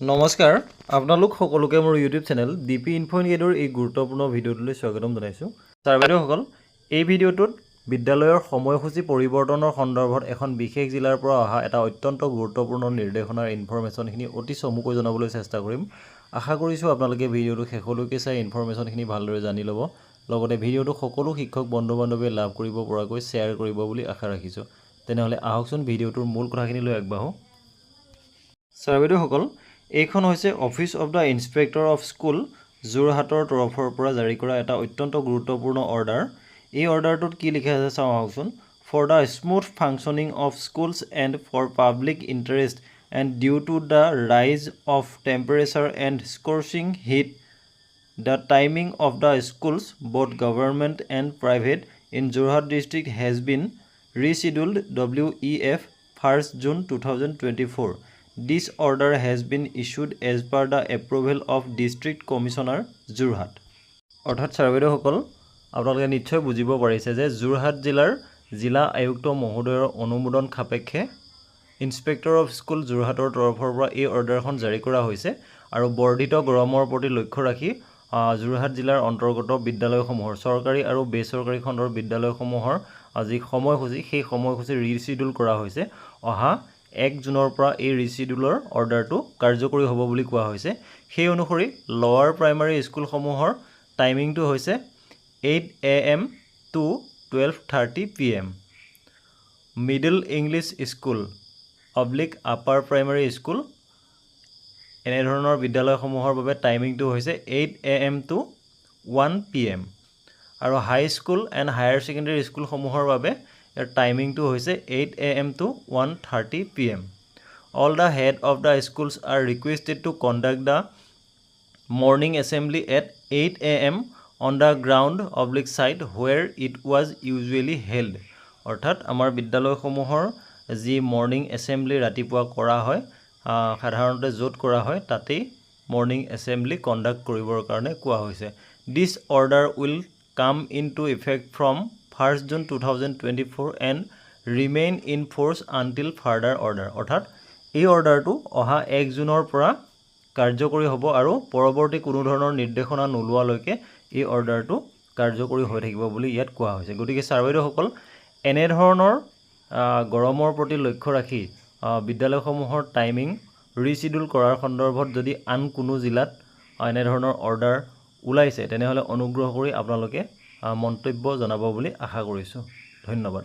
নমস্কাৰ আপোনালোক সকলোকে মোৰ ইউটিউব চেনেল ডিপি ইনফোগেডৰ এই গুৰুত্বপূৰ্ণ ভিডিঅ'টোলৈ স্বাগতম জনাইছোঁ। ছাৰ বাইদেউসকল, এই ভিডিঅ'টোত বিদ্যালয়ৰ সময়সূচী পৰিৱৰ্তনৰ সন্দৰ্ভত এখন বিশেষ জিলাৰ পৰা অহা এটা অত্যন্ত গুৰুত্বপূৰ্ণ নিৰ্দেশনাৰ ইনফৰমেশ্যনখিনি অতি চমুকৈ জনাবলৈ চেষ্টা কৰিম। আশা কৰিছোঁ আপোনালোকে ভিডিঅ'টো শেষলৈকে চাই ইনফৰমেশ্যনখিনি ভালদৰে জানি ল'ব, লগতে ভিডিঅ'টো সকলো শিক্ষক বন্ধু বান্ধৱীয়ে লাভ কৰিব পৰাকৈ শ্বেয়াৰ কৰিব বুলি আশা ৰাখিছোঁ। তেনেহ'লে আহকচোন ভিডিঅ'টোৰ মূল কথাখিনি লৈ আগবাঢ়োঁ। ছাৰ বাইদেউসকল, এইখন হৈছে office of the inspector of school যোৰহাটৰ তৰফৰ পৰা জাৰি কৰা এটা অত্যন্ত গুৰুত্বপূৰ্ণ অৰ্ডাৰ। এই অৰ্ডাৰটোত কি লিখা আছে চাওঁ আহকচোন। For the smooth functioning of schools and for public interest and due to the rise of temperature and scorching heat the timing of the schools both government and private in Jorhat district has been rescheduled WEF 1st June 2024. This order has been issued as per the approval of District Commissioner Jorhat. অৰ্থাৎ sir বাইদেউসকল, আপোনালোকে নিশ্চয় বুজিব পাৰিছে যে যোৰহাট জিলাৰ জিলা আয়ুক্ত মহোদয়ৰ অনুমোদন সাপেক্ষে ইন্সপেক্টৰ অফ স্কুল যোৰহাটৰ তৰফৰ পৰা এই অৰ্ডাৰখন জাৰি কৰা হৈছে আৰু বৰ্ধিত গৰমৰ প্ৰতি লক্ষ্য ৰাখি যোৰহাট জিলাৰ অন্তৰ্গত বিদ্যালয়সমূহৰ চৰকাৰী আৰু বেচৰকাৰী খণ্ডৰ বিদ্যালয়সমূহৰ যি সময়সূচী সেই সময়সূচী ৰিচিডিউল কৰা হৈছে। অহা 1 জুনৰ পৰা এই ৰিচিডিউলৰ অৰ্ডাৰটো কাৰ্যকৰী হ'ব বুলি কোৱা হৈছে। সেই অনুসৰি লোৱাৰ প্ৰাইমাৰী স্কুলসমূহৰ টাইমিংটো হৈছে 8 AM to 12:30 PM, middle English school / upper primary school এনেধৰণৰ বিদ্যালয়সমূহৰ বাবে টাইমিংটো হৈছে 8 AM to 1 PM আৰু হাই স্কুল এণ্ড হায়াৰ ছেকেণ্ডেৰী স্কুলসমূহৰ বাবে ইয়াৰ টাইমিংটো হৈছে 8 AM to 1:30 PM. All the head of the schools are requested to conduct the morning assembly at 8 AM on the ground / site where it was usually held. অৰ্থাৎ আমাৰ বিদ্যালয়সমূহৰ যি morning assembly ৰাতিপুৱা কৰা হয়, সাধাৰণতে য'ত কৰা হয় তাতেই মৰ্ণিং এছেম্বলি কণ্ডাক্ট কৰিবৰ কাৰণে কোৱা হৈছে। This order will come into effect from 1st June 2024 and remain in force until further order. অৰ্থাৎ এই অৰ্ডাৰটো অহা 1 জুনৰ পৰা কাৰ্যকৰী হ'ব আৰু পৰৱৰ্তী কোনো ধৰণৰ নিৰ্দেশনা নোলোৱালৈকে এই অৰ্ডাৰটো কাৰ্যকৰী হৈ থাকিব বুলি ইয়াত কোৱা হৈছে। গতিকে ছাৰ বাইদেউসকল, এনেধৰণৰ গৰমৰ প্ৰতি লক্ষ্য ৰাখি বিদ্যালয়সমূহৰ টাইমিং ৰিচিডিউল কৰাৰ সন্দৰ্ভত যদি আন কোনো জিলাত এনেধৰণৰ অৰ্ডাৰ ওলাইছে তেনেহ'লে অনুগ্ৰহ কৰি আপোনালোকে মন্তব্য জনাব বুলি আশা কৰিছোঁ। ধন্যবাদ।